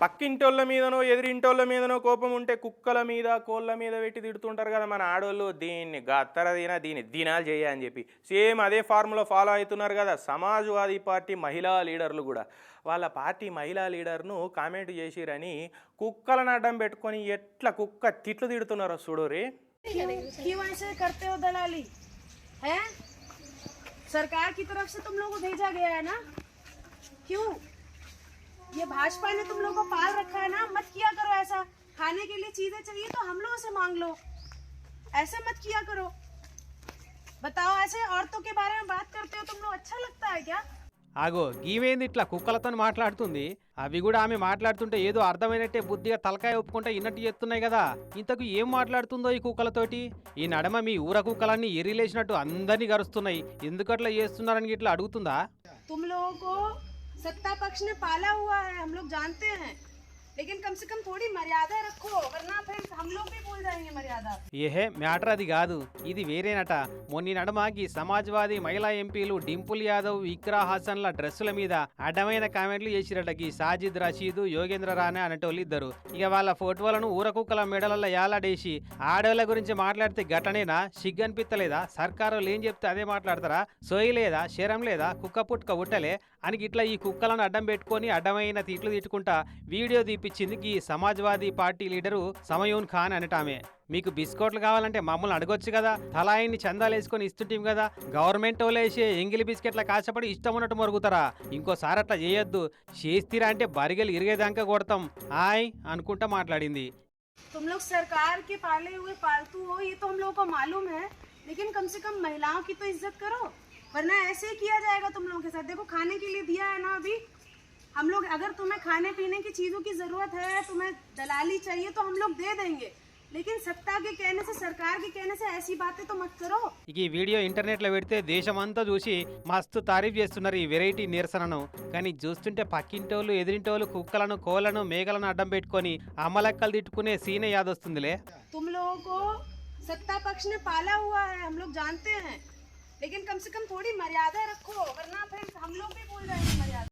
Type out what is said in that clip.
పక్కింటోళ్ళ మీదనో ఎదిరింటోళ్ళ మీదనో కోపం ఉంటే కుక్కల మీద కోళ్ళ మీద పెట్టి తిడుతుంటారు కదా మన ఆడోళ్ళు. దీన్ని గత్తర తిన దీన్ని దినాలు చేయ అని చెప్పి సేమ్ అదే ఫార్ములా ఫాలో అవుతున్నారు కదా సమాజ్వాదీ పార్టీ మహిళా లీడర్లు కూడా. వాళ్ళ పార్టీ మహిళా లీడర్ను కామెంట్ చేసిరని కుక్కలను అడ్డం పెట్టుకొని ఎట్లా కుక్క తిట్లు తిడుతున్నారో చూడురి. क्यों ऐसे करते हो दलाली है? सरकार की तरफ से तुम लोगों को भेजा गया है ना, क्यों? ये भाजपा ने तुम लोगों को पाल रखा है ना, मत किया करो ऐसा। खाने के लिए चीजें चाहिए तो हम लोगों से मांग लो, ऐसे मत किया करो। बताओ, ऐसे औरतों के बारे में बात करते हो तुम लोग, अच्छा लगता है क्या? ఆగో గీవేంది ఇట్లా కుక్కలతో మాట్లాడుతుంది. అవి కూడా ఆమె మాట్లాడుతుంటే ఏదో అర్థమైనట్టే బుద్ధిగా తలకాయ ఒప్పుకుంటే ఇన్నట్టు చెప్తున్నాయి కదా. ఇంతకు ఏం మాట్లాడుతుందో ఈ కుక్కలతోటి. ఈ నడమ మీ ఊర కుక్కలన్నీ ఎరిలేసినట్టు అందరినీ గరుస్తున్నాయి. ఎందుకట్లా చేస్తున్నారని ఇట్లా అడుగుతుందా? तुम लोगों को सत्ता पक्ष ने पाला हुआ है, हम लोग जानते हैं, लेकिन कम से कम थोड़ी मर्यादा रखो, वरना फिर हम लोग भी भूल जाएंगे मर्यादा। ఏహే మ్యాటర్ అది కాదు, ఇది వేరేనట. మొన్ని నడమకి సమాజ్వాదీ మహిళా ఎంపీలు డింపుల్ యాదవ్, ఇక్రా హాసన్ల డ్రెస్సుల మీద అడ్డమైన కామెంట్లు చేసిరటకి సాజిద్ రషీద్, యోగేంద్ర రాణే అనేటోళ్ళు ఇద్దరు. ఇక వాళ్ళ ఫోటోలను ఊరకుక్కల మెడలలో యాలాడేసి ఆడోళ్ళ గురించి మాట్లాడితే గట్టనేనా? సిగ్గనిపిత్తలేదా? సర్కారు ఏం చెప్తే అదే మాట్లాడతారా? సోయి లేదా, శరం లేదా, కుక్క పుట్టుక ఉట్టలే అని ఇట్లా ఈ కుక్కలను అడ్డం పెట్టుకొని అడ్డమైన తిట్లు తిట్టుకుంటా వీడియో తీపిచ్చింది ఈ సమాజ్వాదీ పార్టీ లీడరు సమయూన్ ఖాన్ అనటామే. మీకు బిస్కెట్లు కావాలంటే మమ్మల్ని అడగొచ్చు కదా, తలాయిని చందాలు వేసుకొని ఇస్తుంటాం కదా. గవర్నమెంట్ వాళ్ళు వేసే ఎంగిలి బిస్కెట్ల కాసపడి ఇష్టం ఉన్నట్టు మరుగుతారా? ఇంకోసారి అట్లా చేయొద్దు. చేస్తీరా అంటే బరిగలు ఇరిగేదాకా కొడతాం హాయ్ అనుకుంటా మాట్లాడింది. तुम लोग सरकार के पाले हुए पालतू हो, ये तो हम लोगों को मालूम है, लेकिन कम से कम महिलाओं की तो इज्जत करो, वरना ऐसे ही किया जाएगा तुम लोगों के साथ। देखो, खाने के लिए दिया है ना अभी हम लोग, अगर तुम्हें खाने पीने की चीजों की जरूरत है, तुम्हें दलाली चाहिए तो हम लोग दे देंगे, लेकिन सत्ता के कहने से, सरकार के कहने से ऐसी बातें तो मत करो। ఇక ఈ వీడియో ఇంటర్నెట్లో పెడితే దేశమంతా చూసి మస్తు తారీఫ్ చేస్తున్నారు ఈ వెరైటీ నిరసనను. కానీ చూస్తుంటే పక్కింటోళ్ళు ఎదిరింటోళ్ళు కుక్కలను కోళ్లను మేకలను అడ్డం పెట్టుకొని అమ్మలెక్కలు తిట్టుకునే సీనే యాదొస్తుందిలే. तुम लोगों को सत्ता पक्ष ने पाला हुआ है, हम लोग जानते हैं, लेकिन कम से कम थोड़ी मर्यादा रखो, वरना फिर हम लोग भी भूल जाएंगे मर्यादा।